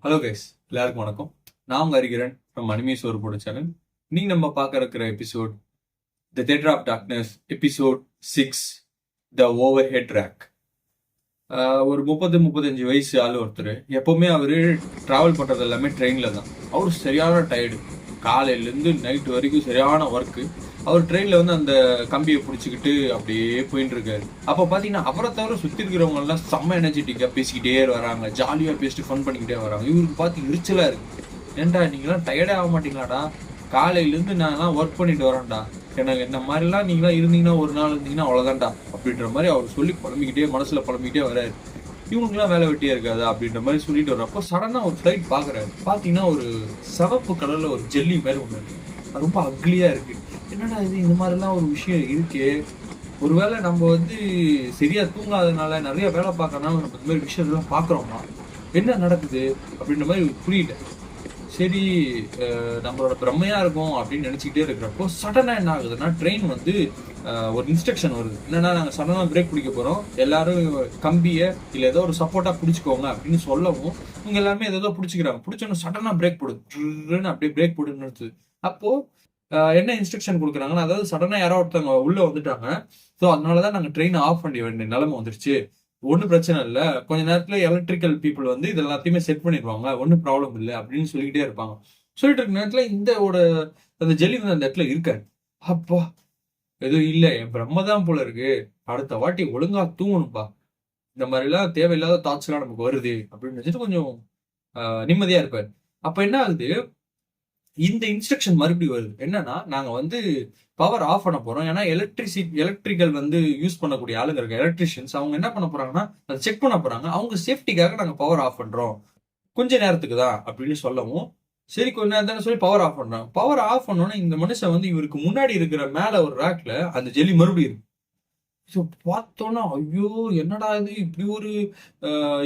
Hello guys, எல்லாருக்கும் வணக்கம். நான் உங்க ஹரிகிரன் ஃப்ரம் அனிமேஸ் ஒரு போட சேனல். நீங்க நம்ம பார்க்க இருக்கிற episode the theatre of darkness episode 6 the overhead rack. ஒரு 35 வயசு ஆள் ஒருத்தர். எப்பவுமே அவரு டிராவல் பண்றது எல்லாமே ட்ரெயின்ல தான். அவரு சரியான டயர்டு. காலையிலேருந்து நைட் வரைக்கும் சரியான ஒர்க்கு. அவர் ட்ரெயின்ல வந்து அந்த கம்பியை பிடிச்சிக்கிட்டு அப்படியே போயிட்டு இருக்காரு. அப்போ பார்த்தீங்கன்னா அவரை தவிர சுற்றி இருக்கிறவங்க எல்லாம் செம்ம எனர்ஜெட்டிக்காக பேசிக்கிட்டே வராங்க, ஜாலியாக பேசிட்டு ஃபன் பண்ணிக்கிட்டே வராங்க. இவருக்கு பார்த்து எரிச்சலாக இருக்கு. ஏன்டா நீங்களாம் டயர்டே ஆக மாட்டீங்களாடா? காலையிலேருந்து நான்லாம் ஒர்க் பண்ணிட்டு வரேன்டா. எனக்கு இந்த மாதிரிலாம் நீங்களாம் இருந்தீங்கன்னா ஒரு நாள் இருந்தீங்கன்னா அவ்வளோதான்டா அப்படின்ற மாதிரி அவர் சொல்லி புலம்பிக்கிட்டே மனசில் புலம்பிக்கிட்டே வராரு. இவங்களுக்குலாம் வேலை வெட்டியா இருக்காது அப்படின்ற மாதிரி சொல்லிட்டு வர்றப்போ சடனாக ஒரு ஃப்ளைட் பார்க்குறாரு. பார்த்தீங்கன்னா ஒரு சிவப்பு கலரில் ஒரு ஜெல்லி மாதிரி ஒன்று இருக்கு. அது ரொம்ப அக்லியாக இருக்கு. என்னடா இது, இந்த மாதிரிலாம் ஒரு விஷயம் இருக்கு. ஒருவேளை நம்ம வந்து சரியா தூங்காதனால நிறைய வேலை பார்க்கறனால நம்ம இந்த மாதிரி விஷயத்தெல்லாம் பார்க்குறோமா, என்ன நடக்குது அப்படின்ற மாதிரி புரியல. சரி, நம்மளோட பிரம்மையா இருக்கும் அப்படின்னு நினைச்சுக்கிட்டே இருக்கிறப்போ சடனா என்ன ஆகுதுன்னா ட்ரெயின் வந்து ஒரு இன்ஸ்ட்ரக்ஷன் வருது. என்னன்னா, நாங்கள் சடனா பிரேக் பிடிக்க போறோம், எல்லாரும் கம்பியை இல்லை ஏதோ ஒரு சப்போர்ட்டா பிடிச்சிக்கோங்க அப்படின்னு சொல்லவும் இவங்க எல்லாமே ஏதோ பிடிச்சிக்கிறாங்க. பிடிச்சோன்னு சடனா பிரேக் போடுது, அப்படியே பிரேக் போட்டு நிறுத்துது. அப்போ என்ன இன்ஸ்ட்ரக்ஷன் கொடுக்குறாங்கன்னா, அதாவது சடனா யாரோ ஒருத்தவங்க உள்ள வந்துட்டாங்க, ஸோ அதனாலதான் நாங்கள் ட்ரெயின் ஆஃப் பண்ண வேண்டிய நிலைமை வந்துருச்சு. ஒன்றும் பிரச்சனை இல்லை, கொஞ்ச நேரத்துல எலக்ட்ரிக்கல் பீப்புள் வந்து இது எல்லாத்தையுமே செட் பண்ணிடுவாங்க, ஒன்றும் ப்ராப்ளம் இல்லை அப்படின்னு சொல்லிக்கிட்டே இருப்பாங்க. சொல்லிட்டு இருக்க நேரத்துல இந்த அந்த ஜெல்லி வந்து அந்த இடத்துல இருக்காரு. அப்பா, எதுவும் இல்லை, என் பிரம்ம தான் போல இருக்கு, அடுத்த வாட்டி ஒழுங்கா தூங்கணும்பா, இந்த மாதிரி எல்லாம் தேவையில்லாத தாட்ஸ் எல்லாம் நமக்கு வருது அப்படின்னு நினைச்சிட்டு கொஞ்சம் நிம்மதியா இருப்பாரு. அப்ப என்ன ஆகுது, இந்த இன்ஸ்ட்ரக்ஷன் மறுபடியும் வருது. என்னன்னா, நாங்க வந்து பவர் ஆஃப் பண்ண போறோம். ஏன்னா எலக்ட்ரிக்கல் வந்து யூஸ் பண்ணக்கூடிய ஆளுங்க இருக்க எலக்ட்ரிஷியன்ஸ், அவங்க என்ன பண்ண போறாங்கன்னா அதை செக் பண்ண போறாங்க. அவங்க சேஃப்டிக்காக நாங்க பவர் ஆஃப் பண்றோம், கொஞ்ச நேரத்துக்கு தான் அப்படின்னு சொல்லவும், சரி கொஞ்ச நேரம் தானே சொல்லி பவர் ஆஃப் பண்றாங்க. பவர் ஆஃப் பண்ணோன்னா இந்த மனுஷன் வந்து இவருக்கு முன்னாடி இருக்கிற மேல ஒரு ரேக்ல அந்த ஜெல்லி மறுபடியும் இருக்கு. ஸோ பார்த்தோன்னா, ஐயோ என்னடா இது, இப்படி ஒரு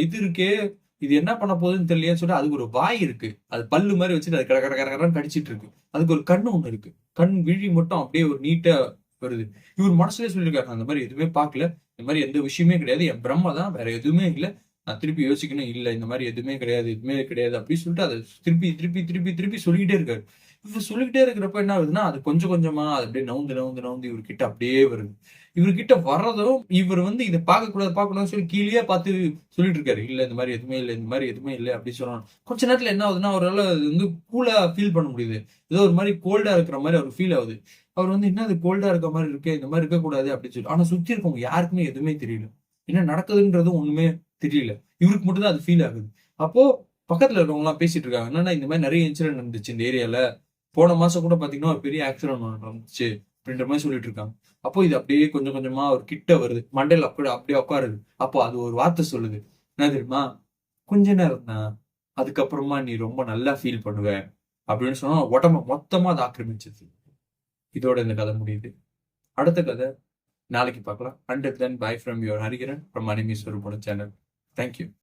இது இருக்கே, இது என்ன பண்ண போகுதுன்னு தெரியலையேன்னு சொல்லிட்டு அதுக்கு ஒரு வாய் இருக்கு. அது பல்லு மாதிரி வச்சுட்டு அது கட கட கட கடன்னு கடிச்சிட்டு இருக்கு. அதுக்கு ஒரு கண்ணு ஒண்ணு இருக்கு. கண் விழி மட்டும் அப்படியே ஒரு நீட்டா வருது. இவர் மனசுலயே சொல்லியிருக்காரு, அந்த மாதிரி எதுவுமே பார்க்கல, இந்த மாதிரி எந்த விஷயமே கிடையாது, என் பிரம்ம தான், வேற எதுவுமே இல்லை, நான் திருப்பி யோசிக்கணும், இல்லை இந்த மாதிரி எதுவுமே கிடையாது, எதுவுமே கிடையாது அப்படின்னு சொல்லிட்டு அதை திருப்பி திருப்பி திருப்பி திருப்பி சொல்லிக்கிட்டே இருக்காரு. இவர் சொல்லிக்கிட்டே இருக்கிறப்ப என்ன ஆகுதுன்னா, அது கொஞ்சம் கொஞ்சமா அது அப்படியே நவுந்து நவுந்து நவுந்து இவர்கிட்ட அப்படியே வருது. இவர்கிட்ட வர்றதும் இவர் வந்து இதை பார்க்கக்கூடாது சொல்லி கீழே பார்த்து சொல்லிட்டு இருக்காரு. இல்ல இந்த மாதிரி எதுவுமே இல்லை, இந்த மாதிரி எதுவுமே இல்லை அப்படின்னு சொல்லணும். கொஞ்ச நேரத்துல என்ன ஆகுதுன்னா, அவரால் அது வந்து கூலா ஃபீல் பண்ண முடியுது. ஏதோ ஒரு மாதிரி கோல்டா இருக்கிற மாதிரி அவர் ஃபீல் ஆகுது. அவர் வந்து என்ன அது கோல்டா இருக்க மாதிரி இருக்கு, இந்த மாதிரி இருக்கக்கூடாது அப்படின்னு சொல்லி, ஆனா சுத்தி இருக்கவங்க யாருக்குமே எதுவுமே தெரியல, என்ன நடக்குதுன்றது ஒண்ணுமே தெரியல. இவருக்கு மட்டும் தான் அது ஃபீல் ஆகுது. அப்போ பக்கத்துல இருக்கவங்க எல்லாம் பேசிட்டு இருக்காங்க, என்னன்னா இந்த மாதிரி நிறைய இன்சிடென்ட் நடந்துச்சு இந்த ஏரியால, போன மாசம் கூட பாத்தீங்கன்னா ஒரு பெரிய ஆக்சிடென்ட் நடந்துச்சு அப்படின்ற மாதிரி சொல்லிட்டு இருக்காங்க. அப்போ இது அப்படியே கொஞ்சம் கொஞ்சமா ஒரு கிட்ட வருது, மண்டையில அப்படியே அப்படியே உட்காருது. அப்போ அது ஒரு வார்த்தை சொல்லுது, என்ன தெரியுமா, கொஞ்ச நேரம் தான், அதுக்கப்புறமா நீ ரொம்ப நல்லா ஃபீல் பண்ணுவ அப்படின்னு சொன்னா உடம்ப மொத்தமா அது ஆக்கிரமிச்சிருது. இதோட இந்த கதை முடியுது. அடுத்த கதை நாளைக்கு பார்க்கலாம். Under then by from your Hariharan from animes ஒரு சேனல். தேங்க்யூ.